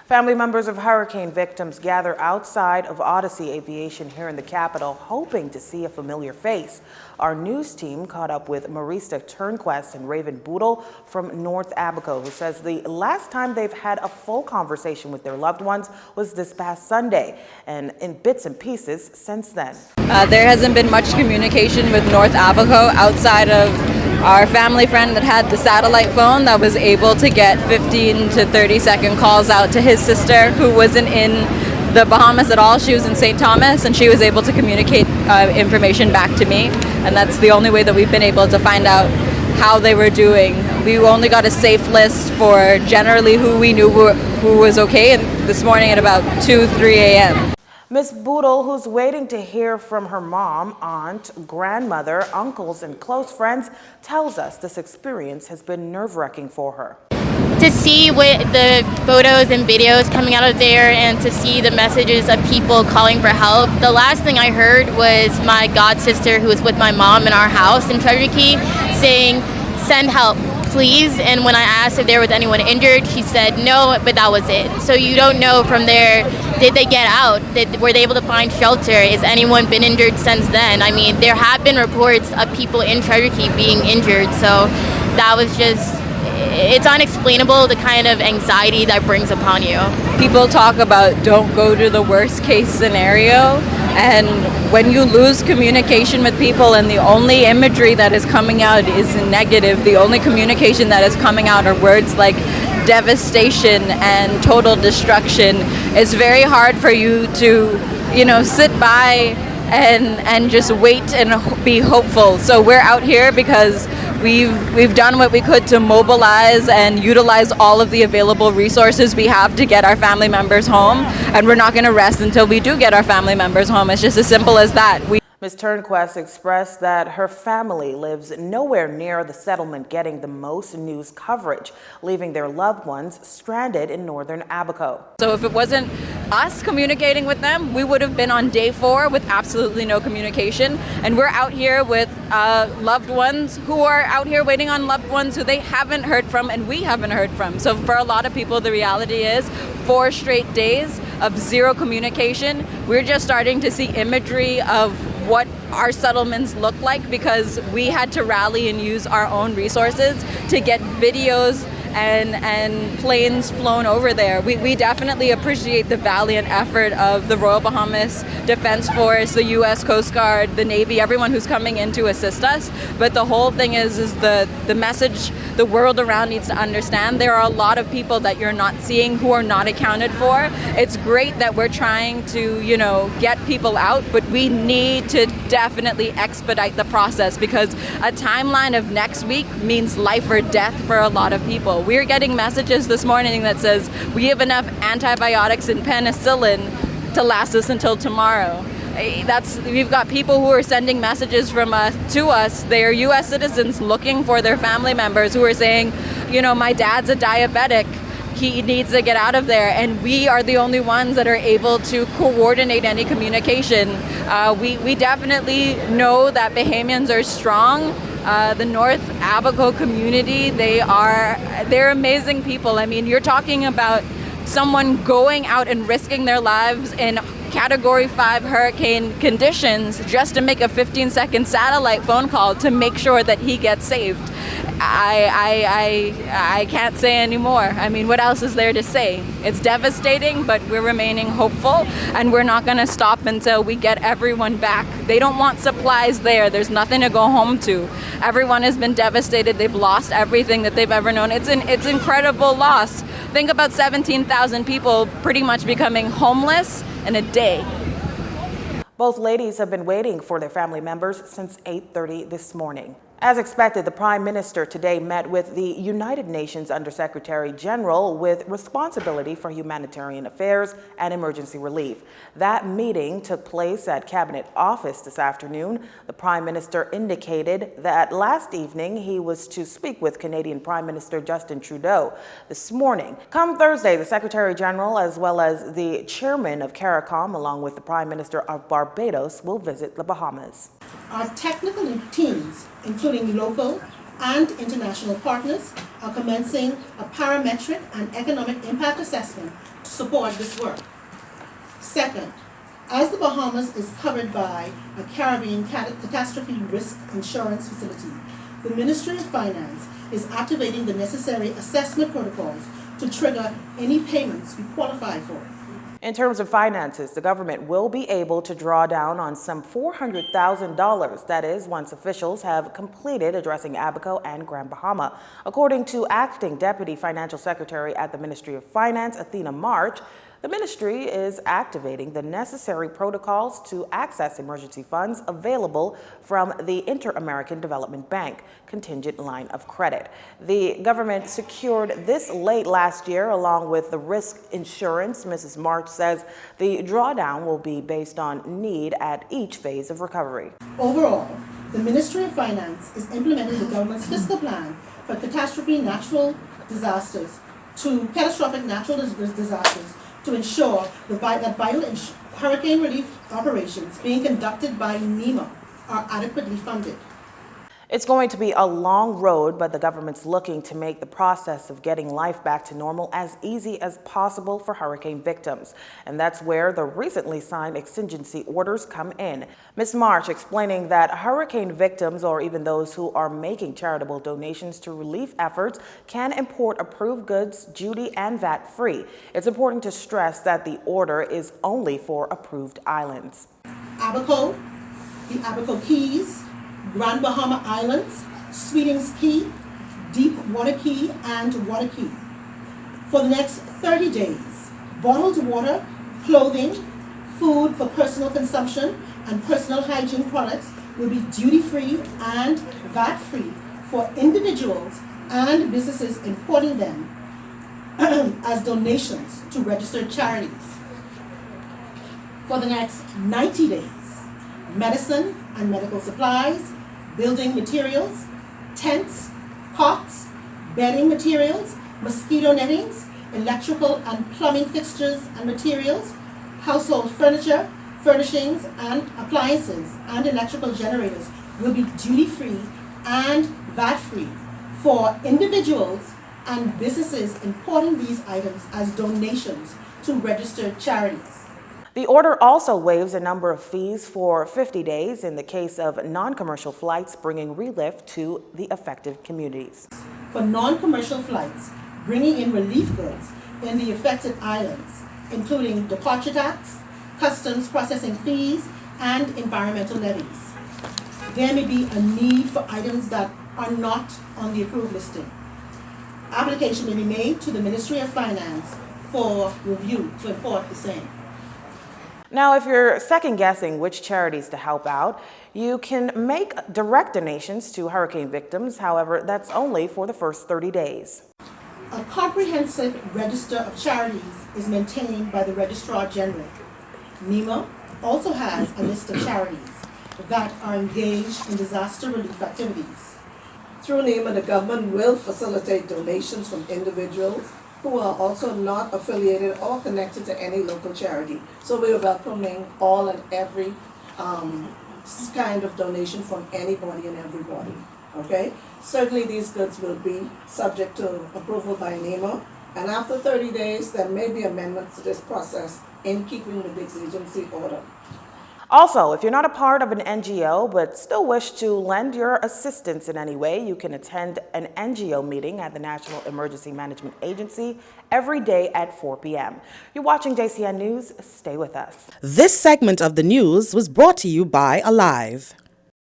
Family members of hurricane victims gather outside of Odyssey Aviation here in the capital, hoping to see a familiar face. Our news team caught up with Marista Turnquest and Raven Boodle from North Abaco, who says the last time they've had a full conversation with their loved ones was this past Sunday, and in bits and pieces since then. There hasn't been much communication with North Abaco outside of our family friend that had the satellite phone that was able to get 15 to 30-second calls out to his sister, who wasn't in the Bahamas at all. She was in St. Thomas, and she was able to communicate information back to me, and that's the only way that we've been able to find out how they were doing. We only got a safe list for generally who we knew who was okay, and this morning at about 2-3 a.m. Miss Boodle, who's waiting to hear from her mom, aunt, grandmother, uncles, and close friends, tells us this experience has been nerve-wracking for her. To see what the photos and videos coming out of there and to see the messages of people calling for help, the last thing I heard was my god sister, who was with my mom in our house in Treasure Key, saying, "Send help, please." And when I asked if there was anyone injured, she said no, but that was it. So you don't know from there, did they get out? Were they able to find shelter? Has anyone been injured since then? I mean, there have been reports of people in Treasure Key being injured, so that was just, it's unexplainable, the kind of anxiety that brings upon you. People talk about don't go to the worst case scenario, and when you lose communication with people and the only imagery that is coming out is negative, the only communication that is coming out are words like devastation and total destruction, it's very hard for you to, sit by and just wait and be hopeful. So we're out here because we've done what we could to mobilize and utilize all of the available resources we have to get our family members home, and we're not going to rest until we do get our family members home. It's just as simple as that. Ms. Turnquest expressed that her family lives nowhere near the settlement getting the most news coverage, leaving their loved ones stranded in northern Abaco. So if it wasn't us communicating with them, we would have been on day 4 with absolutely no communication. And we're out here with loved ones who are out here waiting on loved ones who they haven't heard from and we haven't heard from. So for a lot of people, the reality is 4 straight days of zero communication. We're just starting to see imagery of what our settlements look like because we had to rally and use our own resources to get videos and planes flown over there. We definitely appreciate the valiant effort of the Royal Bahamas Defense Force, the U.S. Coast Guard, the Navy, everyone who's coming in to assist us. But the whole thing is the message the world around needs to understand. There are a lot of people that you're not seeing who are not accounted for. It's great that we're trying to, get people out, but we need to definitely expedite the process because a timeline of next week means life or death for a lot of people. We're getting messages this morning that says we have enough antibiotics and penicillin to last us until tomorrow. We've got people who are sending messages from to us. They are U.S. citizens looking for their family members who are saying, my dad's a diabetic. He needs to get out of there, and we are the only ones that are able to coordinate any communication. We definitely know that Bahamians are strong. The North Abaco community, they're amazing people. I mean, you're talking about someone going out and risking their lives in Category 5 hurricane conditions just to make a 15-second satellite phone call to make sure that he gets saved. I can't say anymore. I mean, what else is there to say? It's devastating, but we're remaining hopeful, and we're not going to stop until we get everyone back. They don't want supplies there. There's nothing to go home to. Everyone has been devastated. They've lost everything that they've ever known. It's incredible loss. Think about 17,000 people pretty much becoming homeless in a day. Both ladies have been waiting for their family members since 8:30 this morning. As expected, the Prime Minister today met with the United Nations Undersecretary General with responsibility for humanitarian affairs and emergency relief. That meeting took place at Cabinet Office this afternoon. The Prime Minister indicated that last evening he was to speak with Canadian Prime Minister Justin Trudeau this morning. Come Thursday, the Secretary General as well as the Chairman of CARICOM along with the Prime Minister of Barbados will visit the Bahamas. Our technical teams, including local and international partners, are commencing a parametric and economic impact assessment to support this work. Second, as the Bahamas is covered by a Caribbean catastrophe risk insurance facility, the Ministry of Finance is activating the necessary assessment protocols to trigger any payments we qualify for. In terms of finances, the government will be able to draw down on some $400,000. That is, once officials have completed addressing Abaco and Grand Bahama. According to Acting Deputy Financial Secretary at the Ministry of Finance, Athena March, the ministry is activating the necessary protocols to access emergency funds available from the Inter-American Development Bank contingent line of credit. The government secured this late last year along with the risk insurance. Mrs. March says the drawdown will be based on need at each phase of recovery. Overall, the Ministry of Finance is implementing the government's fiscal plan for catastrophic natural disasters to ensure that vital hurricane relief operations being conducted by NEMA are adequately funded. It's going to be a long road, but the government's looking to make the process of getting life back to normal as easy as possible for hurricane victims. And that's where the recently signed exigency orders come in. Ms. March explaining that hurricane victims, or even those who are making charitable donations to relief efforts, can import approved goods duty and VAT-free. It's important to stress that the order is only for approved islands. Abaco, the Abaco Keys, Grand Bahama Islands, Sweetings Key, Deep Water Key, and Water Key. For the next 30 days, bottled water, clothing, food for personal consumption, and personal hygiene products will be duty-free and VAT-free for individuals and businesses importing them as donations to registered charities. For the next 90 days, medicine and medical supplies, building materials, tents, cots, bedding materials, mosquito nettings, electrical and plumbing fixtures and materials, household furniture, furnishings and appliances, and electrical generators will be duty-free and VAT-free for individuals and businesses importing these items as donations to registered charities. The order also waives a number of fees for 50 days in the case of non-commercial flights bringing relief to the affected communities. For non-commercial flights bringing in relief goods in the affected islands, including departure tax, customs processing fees, and environmental levies. There may be a need for items that are not on the approved listing. Application may be made to the Ministry of Finance for review to import the same. Now, if you're second-guessing which charities to help out, you can make direct donations to hurricane victims. However, that's only for the first 30 days. A comprehensive register of charities is maintained by the Registrar General. NEMA also has a list of charities that are engaged in disaster relief activities. Through NEMA, the government will facilitate donations from individuals who are also not affiliated or connected to any local charity. So we are welcoming all and every kind of donation from anybody and everybody. Okay? Certainly these goods will be subject to approval by NEMA, and after 30 days there may be amendments to this process in keeping with the exigency order. Also, if you're not a part of an NGO but still wish to lend your assistance in any way, you can attend an NGO meeting at the National Emergency Management Agency every day at 4 p.m. You're watching JCN News. Stay with us. This segment of the news was brought to you by Alive.